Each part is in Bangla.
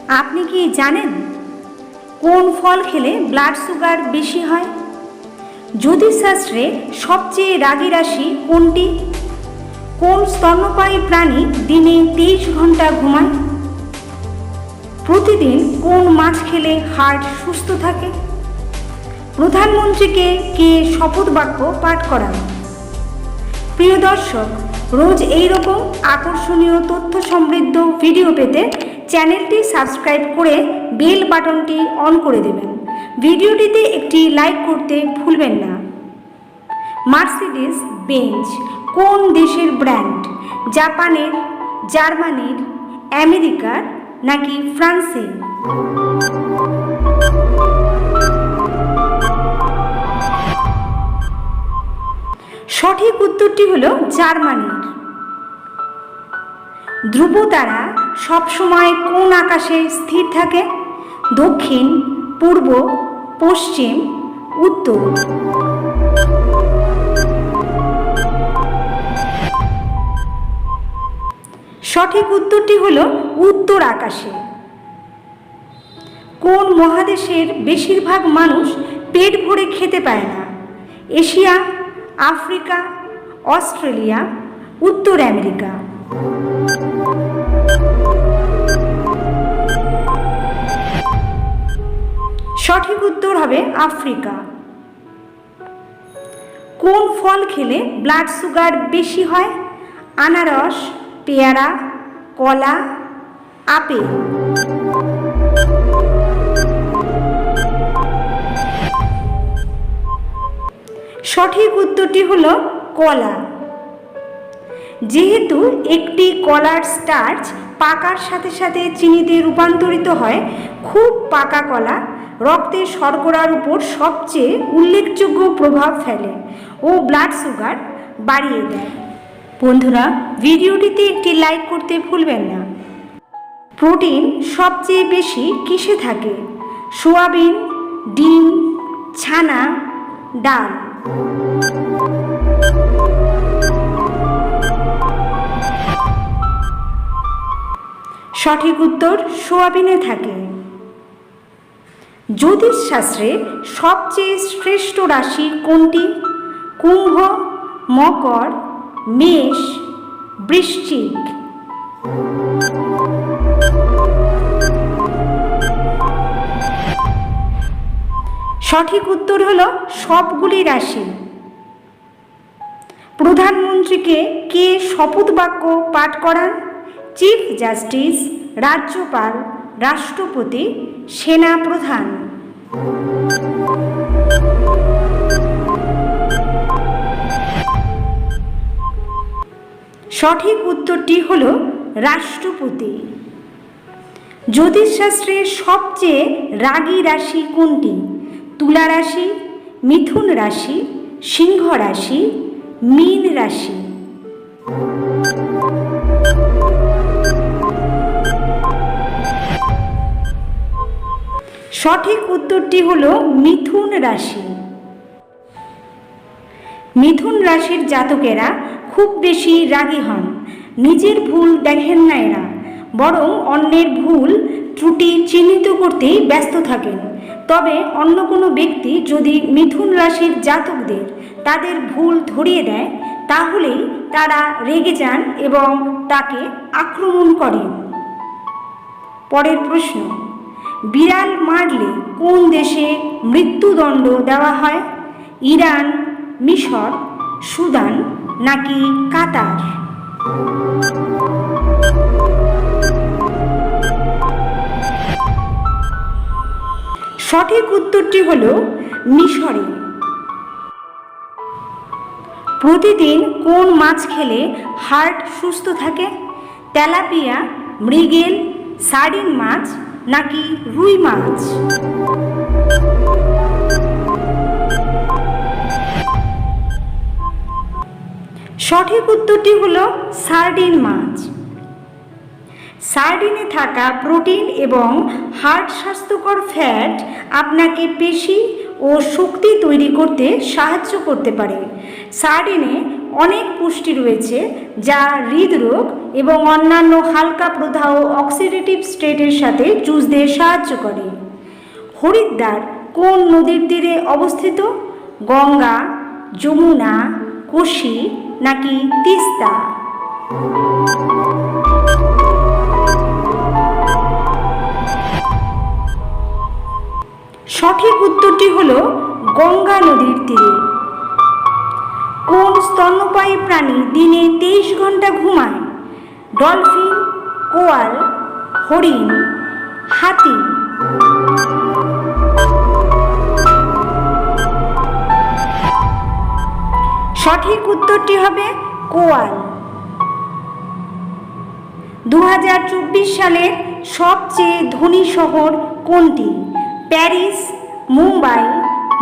আপনি কি জানেন কোন ফল খেলে ব্লাড সুগার বেশি হয়? জ্যোতিষশাস্ত্রে সবচেয়ে রাগী রাশি কোনটি? কোন স্তন্যপায়ী প্রাণী দিনে 23 ঘন্টা ঘুমায়? প্রতিদিন কোন মাছ খেলে হার্ট সুস্থ থাকে? প্রধানমন্ত্রীকে কে শপথ বাক্য পাঠ করান? প্রিয় দর্শক, রোজ এই রকম আকর্ষণীয় তথ্য সমৃদ্ধ ভিডিও পেতে চ্যানেলটি সাবস্ক্রাইব করে বেল বাটনটি অন করে দেবেন। ভিডিওটিতে একটি লাইক করতে ভুলবেন না। মার্সিডিজ বেঞ্জ কোন দেশের ব্র্যান্ড? জাপানের, জার্মানির, আমেরিকার নাকি ফ্রান্সের? সঠিক উত্তরটি হলো জার্মানির। ধ্রুবতারা সবসময় কোন আকাশে স্থির থাকে? দক্ষিণ, পূর্ব, পশ্চিম, উত্তর? সঠিক উত্তরটি হলো উত্তর আকাশে। কোন মহাদেশের বেশিরভাগ মানুষ পেট ভরে খেতে পায় না? এশিয়া, আফ্রিকা, অস্ট্রেলিয়া, উত্তর আমেরিকা? সঠিক উত্তর হবে আফ্রিকা। কোন ফল খেলে ব্লাড সুগার বেশি হয়? আনারস, পেয়ারা, কলা, আপেল? সঠিক উত্তরটি হলো কলা। যেহেতু একটি কলার স্টার্চ পাকার সাথে সাথে চিনিতে রূপান্তরিত হয়, খুব পাকা কলা রক্তের শর্করার উপর সবচেয়ে উল্লেখযোগ্য প্রভাব ফেলে ও ব্লাড সুগার বাড়িয়ে দেয়। বন্ধুরা, ভিডিওটিতে একটি লাইক করতে ভুলবেন না। প্রোটিন সবচেয়ে বেশি কিসে থাকে? সোয়াবিন, ডিম, ছানা, ডাল? সঠিক উত্তর সোয়াবিনে থাকে। জ্যোতিষশাস্ত্রে সবচেয়ে শ্রেষ্ঠ রাশি কোনটি? কুম্ভ, মকর, মেষ, বৃশ্চিক? সঠিক উত্তর হলো সবগুলি রাশি। প্রধানমন্ত্রীকে কে শপথ বাক্য পাঠ করান? চিফ জাস্টিস, রাজ্যপাল, রাষ্ট্রপতি, সেনা প্রধান? সঠিক উত্তরটি হলো রাষ্ট্রপতি। জ্যোতিষশাস্ত্রের সবচেয়ে রাগী রাশি কোনটি? তুলা রাশি, মিথুন রাশি, সিংহ রাশি, মীন রাশি? সঠিক উত্তরটি হলো মিথুন রাশি। মিথুন রাশির জাতকেরা খুব বেশি রাগী হন। নিজের ভুল দেখেন না এরা, বরং অন্যের ভুল ত্রুটি চিহ্নিত করতেই ব্যস্ত থাকেন। তবে অন্য কোনো ব্যক্তি যদি মিথুন রাশির জাতকদের তাদের ভুল ধরিয়ে দেয়, তাহলেই তারা রেগে যান এবং তাকে আক্রমণ করেন। পরের প্রশ্ন, বিড়াল মারলে কোন দেশে মৃত্যুদণ্ড দেওয়া হয়? ইরান, মিশর, সুদান নাকি কাতার? সঠিক উত্তরটি হলো মিশরে। প্রতিদিন কোন মাছ খেলে হার্ট সুস্থ থাকে? তেলাপিয়া, মৃগেল, সার্ডিন মাছ নাকি রুই মাছ? সঠিক উত্তরটি হলো সার্ডিন মাছ। সার্ডিনে থাকা প্রোটিন এবং হার্ট স্বাস্থ্যকর ফ্যাট আপনাকে পেশি ও শক্তি তৈরি করতে সাহায্য করতে পারে। সার্ডিনে অনেক পুষ্টি রয়েছে, যা হৃদরোগ এবং অন্যান্য হালকা প্রদাহ অক্সিডেটিভ স্টেটের সাথে যুঝতে সাহায্য করে। হরিদ্বার কোন নদীর তীরে অবস্থিত? গঙ্গা, যমুনা, কোশি নাকি তিস্তা? সঠিক উত্তরটি হলো গঙ্গা নদীর তীরে। কোন স্তন্যপায়ী প্রাণী দিনে 23 ঘন্টা ঘুমায়? ডলফিন, কোয়াল, হরিণ, হাতি? সঠিক উত্তরটি হবে কোয়াল। 2024 সালের সবচেয়ে ধনী শহর কোনটি? Paris, Mumbai,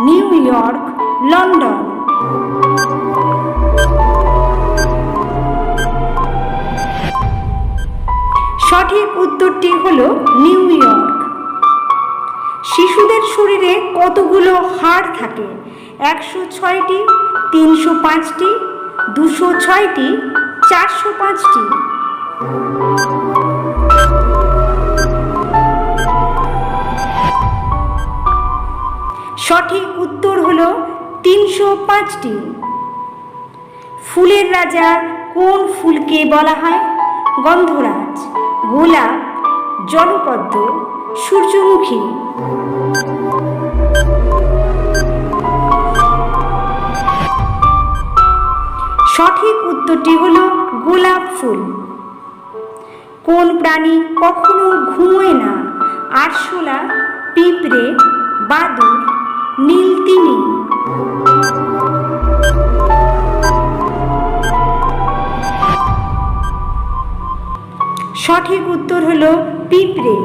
new York, London? সঠিক উত্তরটি হলো নিউ ইয়র্ক। শিশুদের শরীরে কতগুলো হাড় থাকে? 106টি, 305টি, 206টি, 405টি? সঠিক উত্তর হলো 305টি। ফুলের রাজা কোন ফুলকে বলা হয়? গন্ধরাজ, গোলাপ, জলপদ্ম, সূর্যমুখী? সঠিক উত্তরটি হলো গোলাপ ফুল। কোন প্রাণী কখনো ঘুমোয় না? আরশোলা, পিঁপড়ে, বাদুড়, নীলতিমি? সঠিক উত্তর হলো পিঁপড়ে।